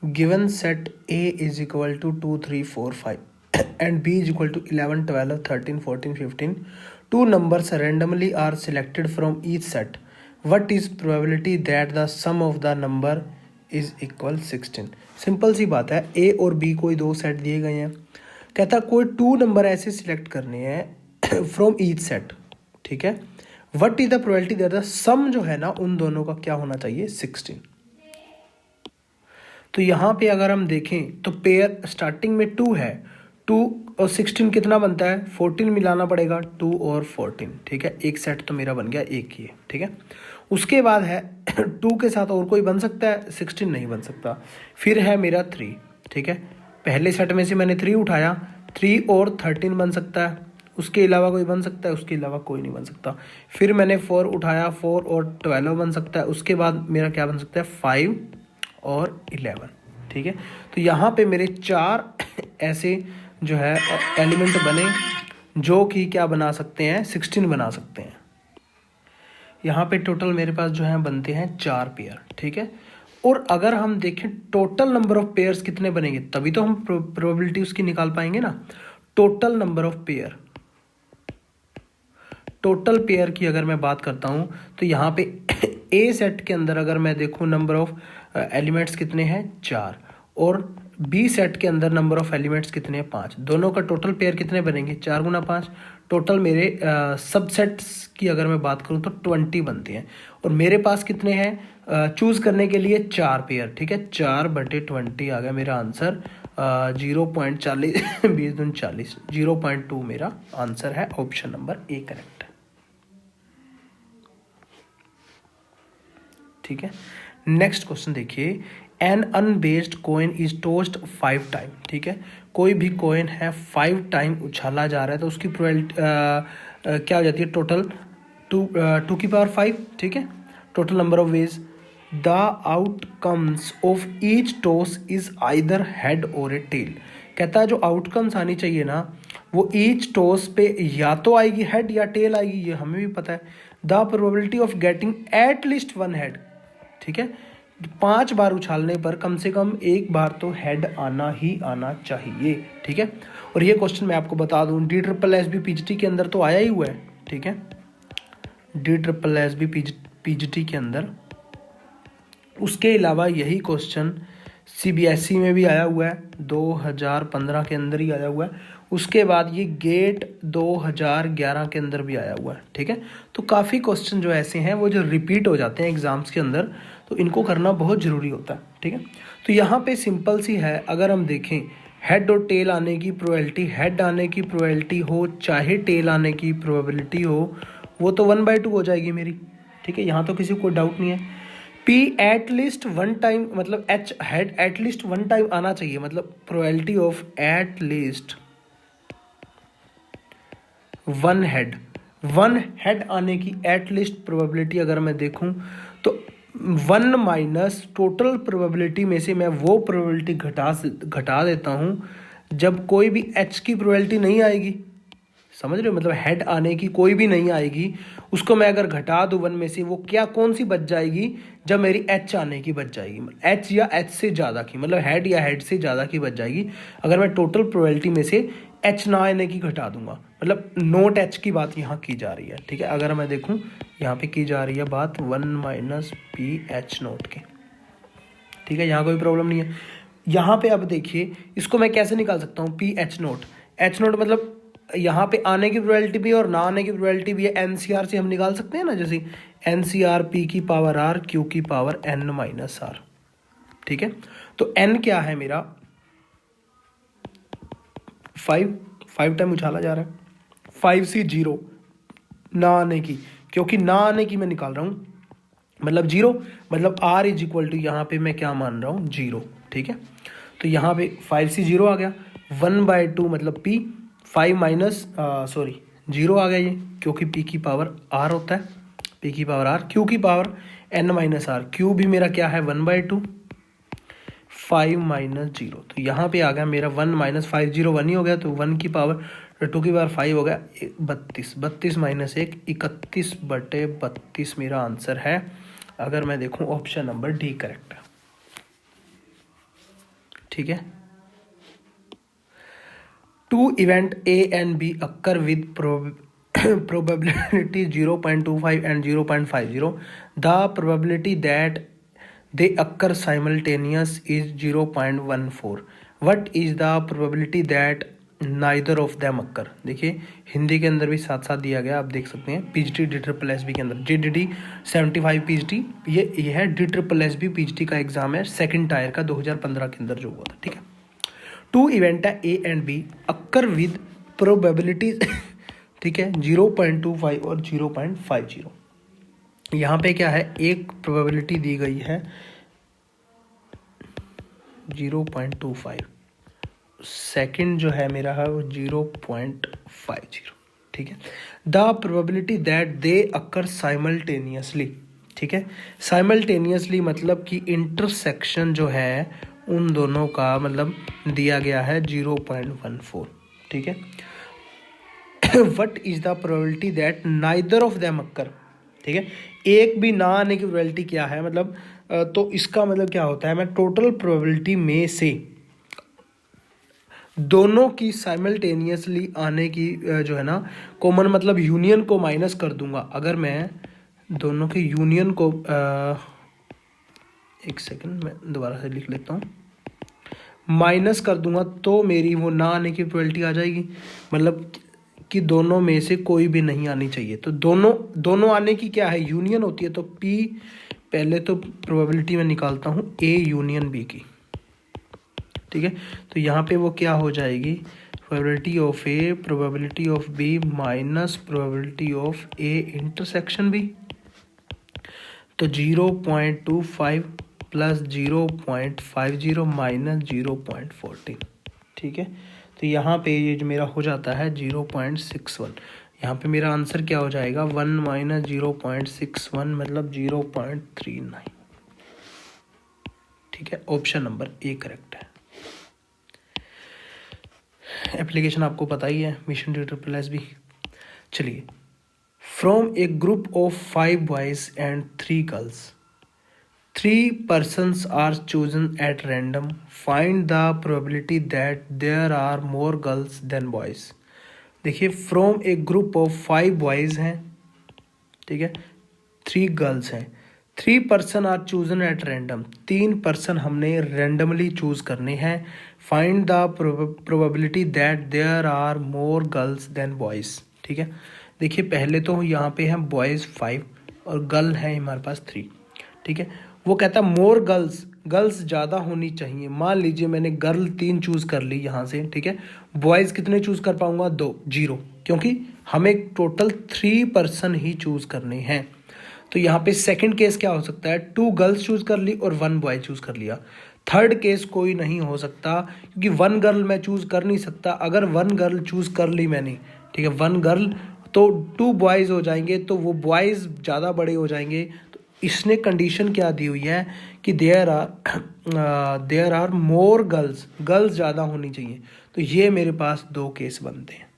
Given set A is equal to 2 3 4 5 and B is equal to 11 12 13 14 15 two numbers randomly are selected from each set. What is probability that the sum of the number is equal 16? Simple सी बात है, A और B कोई दो set दिए गए हैं, कहता कोई टू नंबर ऐसे सिलेक्ट करने हैं फ्रॉम ईच सेट, ठीक है। What is the probability that the sum जो है ना उन दोनों का क्या होना चाहिए 16। तो यहाँ पे अगर हम देखें तो पेयर स्टार्टिंग में 2 है, 2 और 16 कितना बनता है 14 मिलाना पड़ेगा, 2 और 14, ठीक है। एक सेट तो मेरा बन गया एक ही है, ठीक है। उसके बाद है 2 के साथ और कोई बन सकता है, 16 नहीं बन सकता। फिर है मेरा 3, ठीक है। पहले सेट में से मैंने 3 उठाया, 3 और 13 बन सकता है, उसके अलावा कोई बन सकता है, उसके अलावा कोई नहीं बन सकता। फिर मैंने 4 उठाया, 4 और 12 बन सकता है, उसके बाद मेरा क्या बन सकता है 5 और 11, ठीक है। तो यहाँ पे मेरे 4 ऐसे जो है एलिमेंट बने जो कि क्या बना सकते हैं 16 बना सकते हैं। यहाँ पे टोटल मेरे पास जो है बनते हैं 4 पेयर, ठीक है। और अगर हम देखें टोटल नंबर ऑफ पेयर्स कितने बनेंगे तभी तो हम प्रोबेबिलिटी उसकी निकाल पाएंगे ना। Total number of pair, total pair की अगर मैं बात करता हूँ तो यहाँ पे ए सेट के अंदर अगर मैं देखूँ नंबर ऑफ एलिमेंट्स कितने हैं 4, और बी सेट के अंदर नंबर ऑफ एलिमेंट्स कितने हैं 5, दोनों का टोटल पेयर कितने बनेंगे 4 गुना 5। टोटल मेरे सबसेट्स की अगर मैं बात करूँ तो 20 बनते हैं, और मेरे पास कितने हैं चूज़ करने के लिए 4 पेयर, ठीक है। 4/20 आ गया मेरा आंसर, 0.40 20 दूनी 40, 0.2 मेरा आंसर है, ऑप्शन नंबर ए करेक्ट है, ठीक है। नेक्स्ट क्वेश्चन देखिए, N unbiased coin is टोस्ड 5 time, ठीक है। कोई भी कोइन है 5 टाइम उछाला जा रहा है तो उसकी प्रोबेबिलिटी क्या हो जाती है टोटल 2 की पावर 5, ठीक है। Total number of ways the outcomes of each toss is either head और ए टेल। कहता है जो आउटकम्स आनी चाहिए ना वो ईच टॉस पे या तो आएगी हेड या टेल आएगी, ये हमें भी पता है। The probability of getting at least 1 head, ठीक है। 5 बार उछालने पर कम से कम एक बार तो हेड आना ही आना चाहिए, ठीक है। और ये क्वेश्चन मैं आपको बता दूं DSSB PGT के अंदर तो आया ही हुआ है, ठीक है। DSSB PGT के अंदर, उसके अलावा यही क्वेश्चन CBSE में भी आया हुआ है, 2015 के अंदर ही आया हुआ है। उसके बाद ये गेट 2011 के अंदर भी आया हुआ है, ठीक है। तो काफ़ी क्वेश्चन जो ऐसे हैं वो जो रिपीट हो जाते हैं एग्जाम्स के अंदर, तो इनको करना बहुत ज़रूरी होता है, ठीक है। तो यहाँ पे सिंपल सी है, अगर हम देखें हेड और टेल आने की प्रोबेबिलिटी, हेड आने की प्रोबेबिलिटी हो चाहे टेल आने की प्रोबेबिलिटी हो, वो तो 1/2 हो जाएगी मेरी, ठीक है। यहाँ तो किसी को डाउट नहीं है। P एट लीस्ट 1 टाइम मतलब H head at least 1 time आना चाहिए, मतलब probability of at least 1 head आने की एट लीस्ट प्रोबेबिलिटी अगर मैं देखूं तो 1 माइनस टोटल प्रोबेबिलिटी में से मैं वो प्रोबेबिलिटी घटा देता हूं जब कोई भी H की प्रोबेबिलिटी नहीं आएगी, समझ रहे हो, मतलब हेड आने की कोई भी नहीं आएगी, उसको मैं अगर घटा दूं 1 में से, वो क्या कौन सी बच जाएगी जब मेरी H आने की बच जाएगी, H या H से ज़्यादा की, मतलब हेड या हेड से ज़्यादा की बच जाएगी अगर मैं टोटल प्रोबेबिलिटी में से H ना आने की घटा दूंगा, मतलब नोट H की बात यहाँ की जा रही है, ठीक है। अगर मैं देखूँ यहाँ पे की जा रही है बात 1 माइनस PH नोट की, ठीक है, यहाँ कोई प्रॉब्लम नहीं है। यहाँ पे अब देखिए इसको मैं कैसे निकाल सकता हूँ PH नोट, H नोट मतलब यहाँ पे आने की प्रोबेबिलिटी भी है और ना आने की प्रोबेबिलिटी भी है, NCR से हम निकाल सकते हैं ना, जैसे NCR P की पावर R Q की पावर N माइनस R, ठीक है। तो N क्या है मेरा 5 टाइम उछाला जा रहा है, 5 से 0 ना आने की, क्योंकि ना आने की मैं निकाल रहा हूँ मतलब 0, मतलब R इज इक्वल टू यहाँ पे मैं क्या मान रहा हूँ 0, ठीक है। तो यहाँ पे 5 से 0 आ गया, 1/2 मतलब P, 5 माइनस 0 आ गया ये, क्योंकि P की पावर R होता है, P की पावर R, Q की power N minus R, Q भी मेरा क्या है 1/2, 5 माइनस 0, तो यहाँ पे आ गया मेरा 1 माइनस 5, 0 1 ही हो गया, तो 1 की पावर 2 की पावर 5 हो गया 32, 32 माइनस 1 31/32 मेरा आंसर है, अगर मैं देखूँ ऑप्शन नंबर डी करेक्ट है। ठीक है। Two event A and B occur with probability 0.25 and 0.50. The probability that they occur simultaneous is 0.14. What is the probability that neither of them occur? देखिए हिंदी के अंदर भी साथ साथ दिया गया, आप देख सकते हैं। पीजीटी DSSB के अंदर JDD 75 पीजीटी, ये है DSSB पीजीटी का एग्जाम है, सेकंड टायर का 2015 के अंदर जो हुआ था, ठीक है। टू इवेंट है A and B occur with probabilities, ठीक है, 0.25 और 0.50। यहाँ पे क्या है, एक प्रोबेबिलिटी दी गई है 0.25, सेकंड जो है मेरा है वो 0.50, ठीक है। The probability that they occur simultaneously, ठीक है। साइमल्टेनियसली मतलब कि इंटरसेक्शन जो है उन दोनों का मतलब दिया गया है 0.14, ठीक है। What is the probability that neither of them occur, ठीक है। एक भी ना आने की प्रोबेबिलिटी क्या है, मतलब तो इसका मतलब क्या होता है, मैं टोटल प्रोबेबिलिटी में से दोनों की साइमल्टेनियसली आने की जो है ना कॉमन मतलब यूनियन को माइनस कर दूंगा। अगर मैं दोनों के यूनियन को एक सेकंड मैं दोबारा से लिख लेता हूँ, माइनस कर दूंगा तो मेरी वो ना आने की प्रोबेबिलिटी आ जाएगी, मतलब कि दोनों में से कोई भी नहीं आनी चाहिए। तो दोनों आने की क्या है, यूनियन होती है। तो P पहले तो प्रोबेबिलिटी में निकालता हूँ A यूनियन B की, ठीक है। तो यहाँ पे वो क्या हो जाएगी, probability of A probability of B minus probability of A intersection B। तो 0.25 प्लस 0.50 माइनस 0.14, ठीक है। तो यहाँ पे ये जो मेरा हो जाता है 0.61। यहाँ पे मेरा आंसर क्या हो जाएगा, 1 माइनस 0.61 मतलब 0.39, ठीक है। ऑप्शन नंबर ए करेक्ट है। एप्लीकेशन आपको पता ही है, मिशन DSSB। चलिए, from a group of 5 boys and 3 girls, 3 persons are chosen at random. Find the probability that there are more girls than boys. देखिए, from a group of 5 boys हैं, ठीक है, 3 girls हैं। 3 person are chosen at random, 3 person हमने randomly choose करने हैं। Find the probability that there are more girls than boys, ठीक है। देखिए, पहले तो यहाँ पे हैं बॉयज़ 5 और गर्ल है हमारे पास 3, ठीक है। वो कहता है मोर गर्ल्स ज़्यादा होनी चाहिए। मान लीजिए मैंने गर्ल 3 चूज़ कर ली यहाँ से, ठीक है। बॉयज़ कितने चूज़ कर पाऊंगा, 2, 0, क्योंकि हमें टोटल 3 person ही चूज़ करने हैं। तो यहाँ पे सेकंड केस क्या हो सकता है, 2 गर्ल्स चूज़ कर ली और 1 बॉय चूज़ कर लिया। थर्ड केस कोई नहीं हो सकता, क्योंकि 1 गर्ल मैं चूज़ कर नहीं सकता। अगर 1 गर्ल चूज़ कर ली मैंने, ठीक है, 1 गर्ल, तो 2 बॉयज़ हो जाएंगे, तो वो बॉयज़ ज़्यादा बड़े हो जाएंगे। इसने कंडीशन क्या दी हुई है कि देयर आर मोर गर्ल्स ज़्यादा होनी चाहिए। तो ये मेरे पास 2 केस बनते हैं,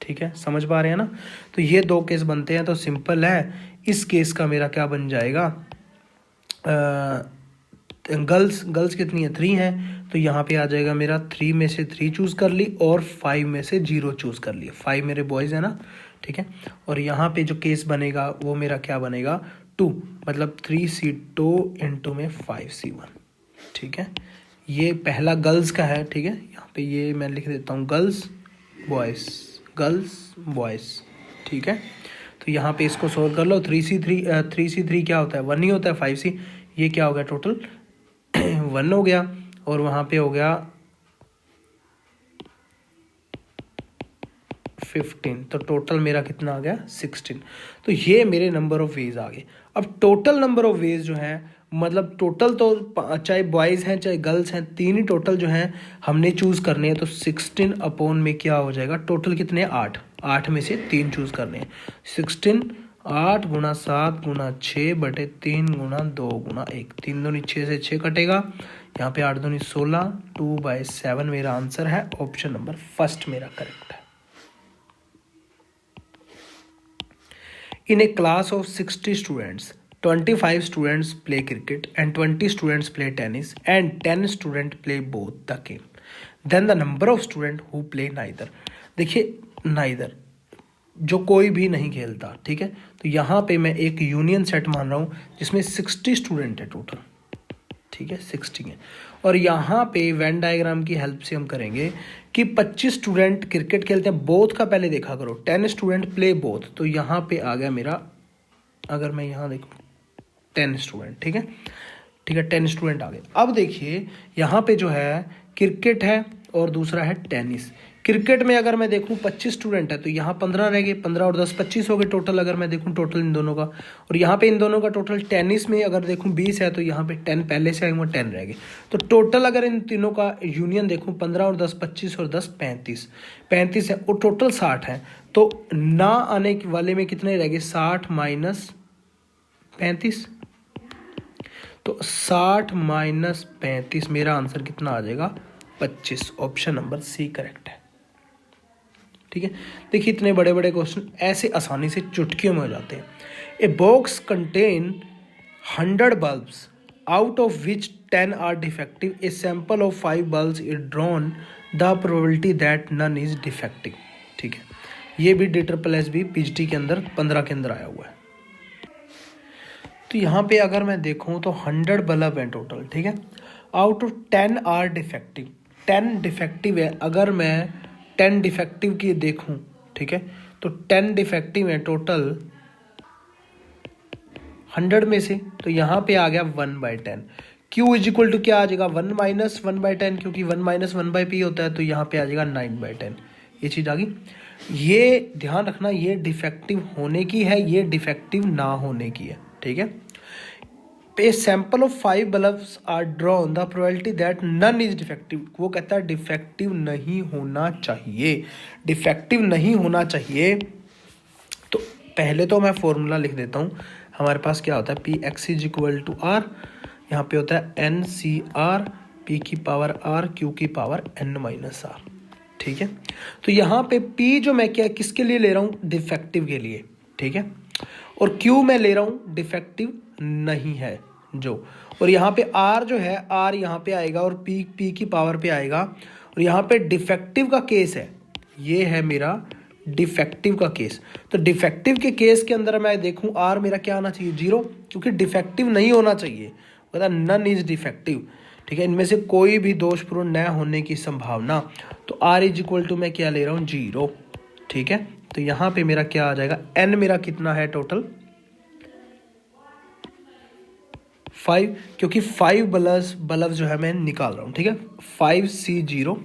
ठीक है, समझ पा रहे हैं ना। तो ये 2 केस बनते हैं, तो सिंपल है। इस केस का मेरा क्या बन जाएगा, गर्ल्स कितनी है, 3 हैं। तो यहाँ पे आ जाएगा मेरा 3 में से 3 चूज़ कर ली और 5 में से 0 चूज़ कर लिया। 5 मेरे बॉयज़ है ना, ठीक है। और यहाँ पे जो केस बनेगा वो मेरा क्या बनेगा, 2, मतलब 3C2 इंटू में 5C1, ठीक है। ये पहला गर्ल्स का है, ठीक है। यहाँ पे ये मैं लिख देता हूँ गर्ल्स बॉयज़, ठीक है। तो यहाँ पे इसको सोल्व कर लो। 3C3 क्या होता है, 1 ही होता है। 5C, ये क्या हो गया, टोटल 1 हो गया, और वहाँ पे हो गया 15, तो टोटल मेरा कितना आ गया, 16। तो ये मेरे नंबर ऑफ वेज आ गए। अब टोटल नंबर ऑफ वेज जो है, मतलब टोटल तो चाहे बॉयज़ हैं चाहे गर्ल्स हैं, 3 ही टोटल जो हैं हमने चूज़ करने हैं। तो 16 अपॉन में क्या हो जाएगा, टोटल कितने, 8 में से 3 चूज़ करने हैं। 16 8 गुना 7 गुना 6 बटे 3 गुना 2 गुना 1, 3 दूनी 6 से 6 कटेगा। यहाँ पे 8 दूनी 16, 2/7 मेरा आंसर है। ऑप्शन नंबर फर्स्ट मेरा करेक्ट है। In a class of 60 students, 25 students play cricket and 20 students play tennis and 10 students play both the game. Then the number of students who play neither. देखिए neither जो कोई भी नहीं खेलता, ठीक है, तो यहाँ पे मैं एक यूनियन सेट मान रहा हूँ जिसमें 60 स्टूडेंट है टोटल, ठीक है 60 है। और यहाँ पे वेन डायग्राम की हेल्प से हम करेंगे कि 25 स्टूडेंट क्रिकेट खेलते हैं, बोथ का पहले देखा करो, 10 स्टूडेंट प्ले बोथ, तो यहाँ पे आ गया मेरा, अगर मैं यहाँ देखूँ 10 स्टूडेंट, ठीक है 10 स्टूडेंट आ गए। अब देखिए यहाँ पे जो है क्रिकेट है और दूसरा है टेनिस। क्रिकेट में अगर मैं देखूं 25 स्टूडेंट है तो यहाँ 15 रह गए, 15 और 10 25 हो गए टोटल, अगर मैं देखूं टोटल इन दोनों का। और यहाँ पे इन दोनों का टोटल टेनिस में अगर देखूं 20 है तो यहाँ पे 10 पहले से आएंगे, 10 रह गए। तो टोटल अगर इन तीनों का यूनियन देखूं 15 और 10 25 और 10 35 है और टोटल 60 है। तो ना आने वाले में कितने रह गए, 60 माइनस 35, तो 60 माइनस 35 मेरा आंसर कितना आ जाएगा, 25। ऑप्शन नंबर सी करेक्ट है, ठीक है। देखिए इतने बड़े बड़े क्वेश्चन ऐसे आसानी से चुटकियों में हो जाते हैं। A box contain 100 bulbs out of which 10 are defective, a sample of 5 bulbs is drawn, the probability that none is defective, ठीक है। ये भी DSSB PGT के अंदर 15 के अंदर आया हुआ है। तो यहाँ पे अगर मैं देखूँ तो 100 बल्ब हैं टोटल, ठीक है, out of 10 are defective, 10 defective है। अगर मैं 10 डिफेक्टिव की देखूं, ठीक है, तो 10 डिफेक्टिव है टोटल 100 में से, तो यहाँ पे आ गया 1/10। Q इज इक्वल टू क्या आ जाएगा, 1 माइनस 1/10, क्योंकि 1 माइनस 1/P होता है, तो यहाँ पे आ जाएगा 9/10। ये चीज़ आ गई। ये ध्यान रखना, ये डिफेक्टिव होने की है, ये डिफेक्टिव ना होने की है, ठीक है। A sample of 5 bulbs are drawn, the probability that none is defective, वो कहता है डिफेक्टिव नहीं होना चाहिए, डिफेक्टिव नहीं होना चाहिए। तो पहले तो मैं फॉर्मूला लिख देता हूँ। हमारे पास क्या होता है, Px is equal to R, यहाँ पे होता है NCR, P की पावर R, Q की पावर N माइनस R, ठीक है। तो यहाँ पे P जो मैं क्या किसके लिए ले रहा हूँ, डिफेक्टिव के लिए, ठीक है, और Q मैं ले रहा हूँ डिफेक्टिव नहीं है जो, और यहाँ पे R जो है, R यहाँ पे आएगा और P की पावर पे आएगा, और यहाँ पे डिफेक्टिव का केस है, ये है मेरा डिफेक्टिव का केस। तो डिफेक्टिव के केस के अंदर मैं देखूं R मेरा क्या आना चाहिए, 0, क्योंकि डिफेक्टिव नहीं होना चाहिए, मतलब नन इज डिफेक्टिव, ठीक है, इनमें से कोई भी दोषपूर्ण न होने की संभावना। तो R इज इक्वल टू मैं क्या ले रहा हूँ, 0, ठीक है। तो यहाँ पे मेरा क्या आ जाएगा, N मेरा कितना है टोटल 5, क्योंकि 5 बल्ब जो है मैं निकाल रहा हूँ, ठीक है, 5C0,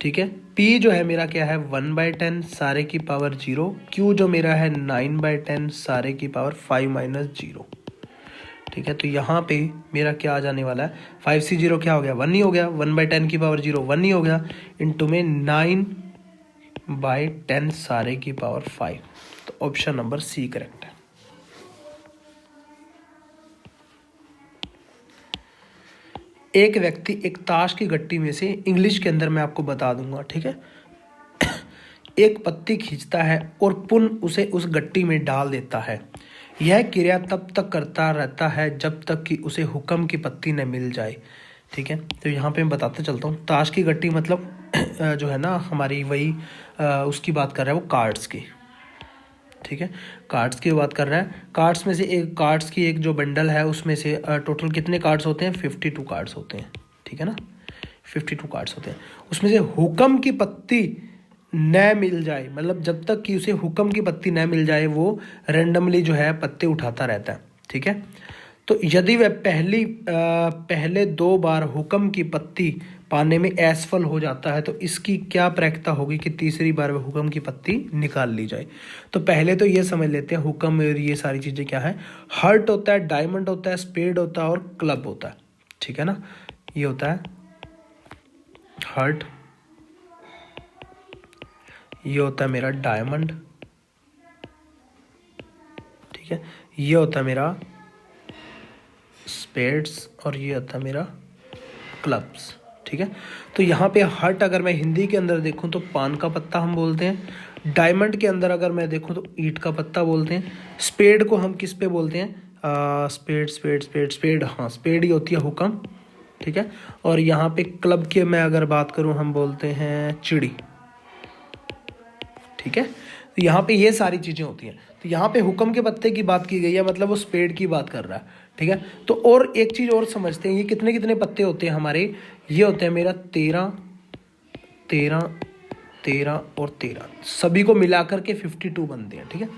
ठीक है। P जो है मेरा क्या है 1/10 सारे की पावर 0, Q जो मेरा है 9/10 सारे की पावर 5 माइनस 0, ठीक है। तो यहाँ पे मेरा क्या आ जाने वाला है, 5C0 क्या हो गया, 1 ही हो गया, 1/10 की पावर 0 1 ही हो गया, इंटू में 9/10 सारे की पावर 5। तो ऑप्शन नंबर सी करेक्ट है। एक व्यक्ति एक ताश की गट्टी में से, इंग्लिश के अंदर मैं आपको बता दूंगा, ठीक है, एक पत्ती खींचता है और पुनः उसे उस गट्टी में डाल देता है। यह क्रिया तब तक करता रहता है जब तक कि उसे हुक्म की पत्ती न मिल जाए, ठीक है। तो यहाँ पे मैं बताते चलता हूँ, ताश की गट्टी मतलब जो है ना हमारी वही उसकी बात कर रहा है वो कार्ड्स की, ठीक है, कार्ड्स की बात कर रहा है। कार्ड्स में से एक, कार्ड्स की एक जो बंडल है उसमें से टोटल कितने कार्ड्स होते हैं, 52 कार्ड्स होते हैं, ठीक है ना, 52 कार्ड्स होते हैं। उसमें से हुक्म की पत्ती न मिल जाए, मतलब जब तक कि उसे हुक्म की पत्ती न मिल जाए वो रैंडमली जो है पत्ते उठाता रहता है, ठीक है। तो यदि वह पहले 2 बार हुक्म की पत्ती पाने में असफल हो जाता है तो इसकी क्या प्रक्रिया होगी कि तीसरी बार वह हुक्म की पत्ती निकाल ली जाए। तो पहले तो ये समझ लेते हैं हुक्म और ये सारी चीज़ें क्या है, हर्ट होता है, डायमंड होता है, स्पेड होता है और क्लब होता है, ठीक है ना। ये होता है हर्ट, ये होता है मेरा डायमंड, ठीक है, ये होता है मेरा स्पेड्स और ये होता है मेरा क्लब्स, ठीक है। तो यहाँ पे हर्ट अगर मैं हिंदी के अंदर देखूँ तो पान का पत्ता हम बोलते हैं, डायमंड के अंदर अगर मैं देखूँ तो ईंट का पत्ता बोलते हैं, स्पेड को हम किस पे बोलते हैं, स्पेड स्पेड स्पेड स्पेड, हाँ स्पेड ही होती है हुक्म, ठीक है। और यहाँ पे क्लब के मैं अगर बात करूँ हम बोलते हैं चिड़ी, ठीक है। तो यहाँ पे ये सारी चीज़ें होती हैं। तो यहाँ पे हुक्म के पत्ते की बात की गई है, मतलब वो स्पेड की बात कर रहा है, ठीक है। तो और एक चीज़ और समझते हैं, ये कितने कितने पत्ते होते हैं हमारे, ये होते हैं मेरा 13 13 13 और 13, सभी को मिलाकर के 52 बनते हैं, ठीक है।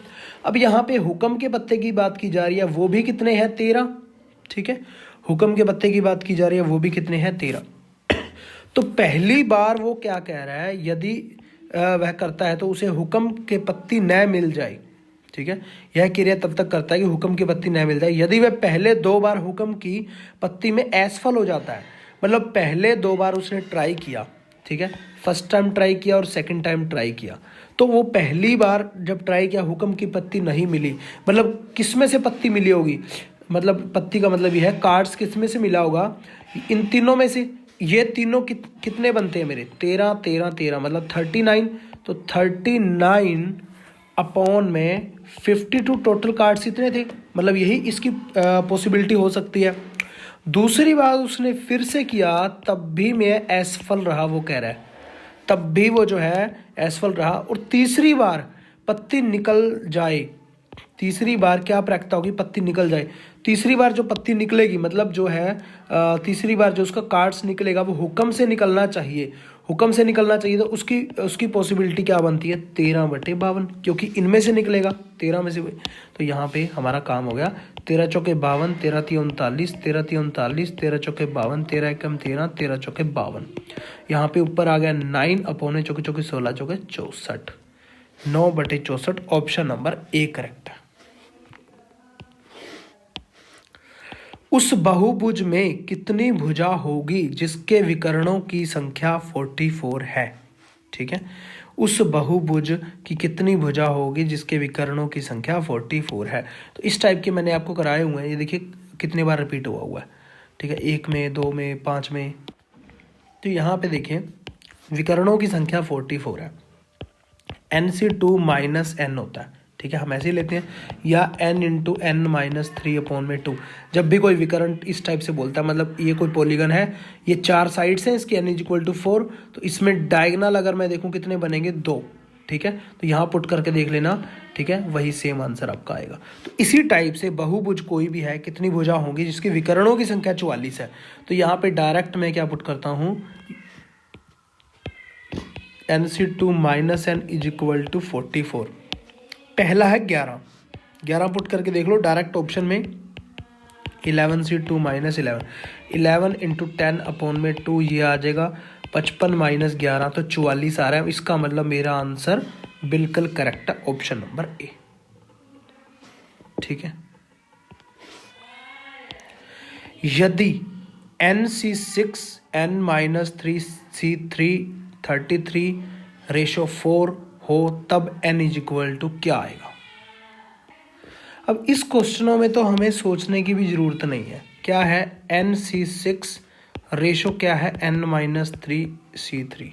अब यहाँ पे हुक्म के पत्ते की बात की जा रही है, वो भी कितने हैं 13, ठीक है। हुक्म के पत्ते की बात की जा रही है, वो भी कितने हैं 13। तो पहली बार वो क्या कह रहा है, यदि वह करता है तो उसे हुक्म के पत्ती न मिल जाए, ठीक है। यह क्रिया तब तक करता है कि हुक्म की पत्ती न मिल जाए यदि वह पहले 2 बार हुक्म की पत्ती में असफल हो जाता है। मतलब पहले 2 बार उसने ट्राई किया, ठीक है, फर्स्ट टाइम ट्राई किया और सेकंड टाइम ट्राई किया, तो वो पहली बार जब ट्राई किया हुक्म की पत्ती नहीं मिली, मतलब किस में से पत्ती मिली होगी, मतलब पत्ती का मतलब यह है कार्ड्स किस में से मिला होगा, इन तीनों में से। ये तीनों कितने बनते हैं मेरे 13 13 13, मतलब 39। तो 39 अपॉन में 52 टोटल कार्ड्स इतने थे, मतलब यही इसकी पॉसिबिलिटी हो सकती है। दूसरी बार उसने फिर से किया, तब भी मैं असफल रहा, वो कह रहा है तब भी वो जो है असफल रहा। और तीसरी बार पत्ती निकल जाए, तीसरी बार क्या प्रक्रिया होगी, पत्ती निकल जाए। तीसरी बार जो पत्ती निकलेगी, मतलब जो है तीसरी बार जो उसका कार्ड्स निकलेगा वो हुक्म से निकलना चाहिए, हुक्म से निकलना चाहिए। तो उसकी पॉसिबिलिटी क्या बनती है 13/52, क्योंकि इनमें से निकलेगा 13 में से। तो यहाँ पे हमारा काम हो गया 13 चौके 52, 13 × 39, 13 × 39, 13 चौके 52, 13 एकम 13, 13 चौके 52। यहाँ पे ऊपर आ गया 9 अपॉन चौके चौके 16 चौके 64, 9/64। ऑप्शन नंबर ए करेक्ट है। उस बहुभुज में कितनी भुजा होगी जिसके विकर्णों की संख्या 44 है, ठीक है। उस बहुभुज की कितनी भुजा होगी जिसके विकर्णों की संख्या 44 है। तो इस टाइप के मैंने आपको कराए हुए हैं, ये देखिए कितने बार रिपीट हुआ है, ठीक है, 1 में, 2 में, 5 में। तो यहाँ पे देखिए विकर्णों की संख्या 44 है, NC2 - n होता है, ठीक है, हम ऐसे ही लेते हैं, या n × n - 3/2। जब भी कोई विकर्ण इस टाइप से बोलता है, मतलब ये कोई पॉलीगन है, ये 4 साइड्स हैं इसकी, n = 4, तो इसमें डायगोनल अगर मैं देखूं कितने बनेंगे 2, ठीक है। तो यहाँ पुट करके देख लेना, ठीक है, वही सेम आंसर आपका आएगा। तो इसी टाइप से बहुभुज कोई भी है, कितनी भुजा होंगी जिसके विकर्णों की संख्या 44 है। तो यहाँ पे डायरेक्ट मैं क्या पुट करता हूँ, NC2 - n = 44। पहला है 11 पुट करके देख लो डायरेक्ट ऑप्शन में, 11C2 - 11, 11 × 10/2, ये आ जाएगा 55 - 11, तो 44 आ रहा है। इसका मतलब मेरा आंसर बिल्कुल करेक्ट है, ऑप्शन नंबर ए, ठीक है। यदि NC6 n - 3C3 33/4 हो तब n = क्या आएगा। अब इस क्वेश्चनों में तो हमें सोचने की भी जरूरत नहीं है। क्या है NC6 रेशो, क्या है n - 3C3,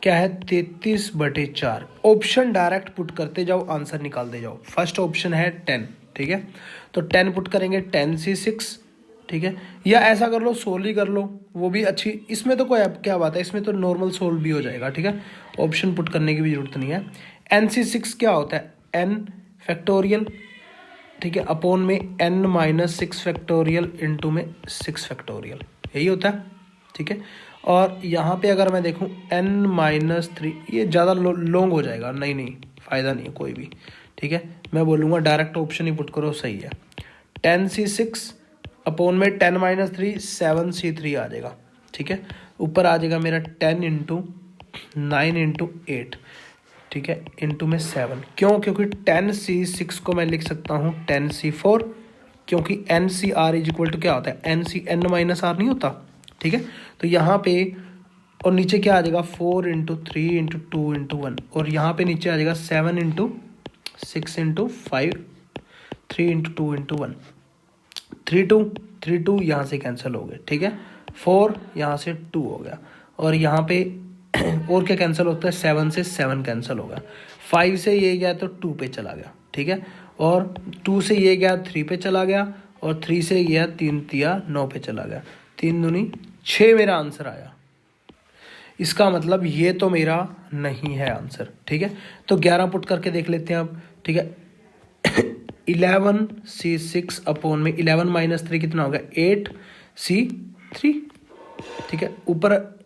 क्या है 33/4। ऑप्शन डायरेक्ट पुट करते जाओ, आंसर निकालते जाओ। फर्स्ट ऑप्शन है 10, ठीक है, तो 10 पुट करेंगे 10C6, ठीक है, या ऐसा कर लो 16 कर लो, वो भी अच्छी, इसमें तो कोई क्या बात है, इसमें तो नॉर्मल सोल्व भी हो जाएगा, ठीक है। ऑप्शन पुट करने की भी जरूरत नहीं है। NC6 क्या होता है, n फैक्टोरियल, ठीक है, अपॉन में n - 6 फैक्टोरियल इंटू में 6 फैक्टोरियल, यही होता है, ठीक है। और यहाँ पे अगर मैं देखूँ n - 3, ये ज़्यादा लॉन्ग हो जाएगा, नहीं फ़ायदा नहीं है कोई भी, ठीक है। मैं बोलूँगा डायरेक्ट ऑप्शन ही पुट करो, सही है। 10C6 अपॉन में 10 - 3 7C3 आ जाएगा, ठीक है। ऊपर आ जाएगा मेरा 10 × 9 × 8, ठीक है, इंटू में 7। क्यों, क्योंकि 10C6 को मैं लिख सकता हूँ 10C4, क्योंकि NCR = क्या होता है, n - r नहीं होता, ठीक है। तो यहाँ पे और नीचे क्या आ जाएगा 4 × 3 × 2 × 1, और यहाँ पे नीचे आ जाएगा 7 × 6 × 5 3 × 2 × 1, 3 2 यहाँ से कैंसिल हो गए, ठीक है। 4 यहाँ से 2 हो गया, और यहाँ पे और क्या कैंसिल होता है, 7 से 7 कैंसिल होगा, 5 से ये गया तो 2 पे चला गया, ठीक है, और 2 से ये गया 3 पे चला गया, और 3 से गया 3 तिया 9 पे चला गया, 3 दूनी 6 मेरा आंसर आया। इसका मतलब ये तो मेरा नहीं है आंसर, ठीक है। तो 11 पुट करके देख लेते हैं अब, ठीक है। 11C6 अपॉन में 11 माइनस 3 कितना होगा 8C3, ठीक है। ऊपर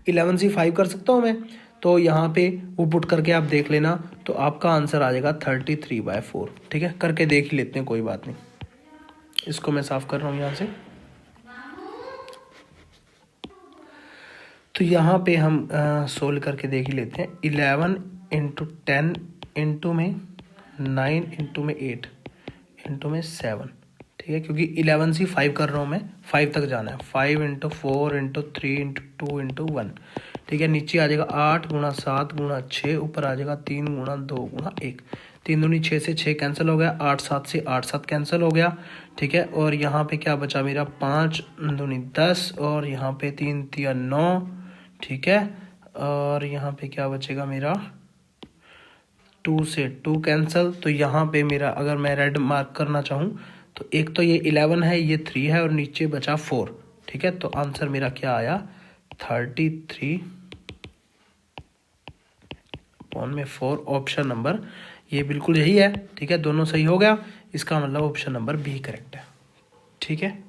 11C5 कर सकता हूँ मैं, तो यहाँ पे वो पुट करके आप देख लेना, तो आपका आंसर आ जाएगा 33/4, ठीक है। करके देख ही लेते हैं, कोई बात नहीं। इसको मैं साफ कर रहा हूँ यहाँ से। तो यहाँ पे हम सोल्व करके देख ही लेते हैं। 11 इंटू 10 इंटू में 9 इंटू में 8 इंटू में 7, ठीक है। क्योंकि 11C5 कर रहा हूँ मैं, 5 तक जाना है। 5 इंटू 4 इंटू 3 इंटू 2 इंटू 1, ठीक है। नीचे आ जाएगा 8 गुणा 7 गुणा 6, ऊपर आ जाएगा 3 गुणा 2 गुणा 1। 3 दूनी 6 से 6 कैंसिल हो गया, 8 7 से 8 7 कैंसिल हो गया, ठीक है। और यहाँ पे क्या बचा मेरा 5 दूनी 10, और यहाँ पे 3 तिया 9, ठीक है। और यहाँ पे क्या बचेगा मेरा 2 से 2 कैंसिल। तो यहाँ पे मेरा अगर मैं रेड मार्क करना चाहूँ तो एक तो ये 11 है, ये 3 है, और नीचे बचा 4, ठीक है। तो आंसर मेरा क्या आया 33/4, ऑप्शन नंबर ये बिल्कुल यही है, ठीक है। दोनों सही हो गया, इसका मतलब ऑप्शन नंबर बी करेक्ट है, ठीक है।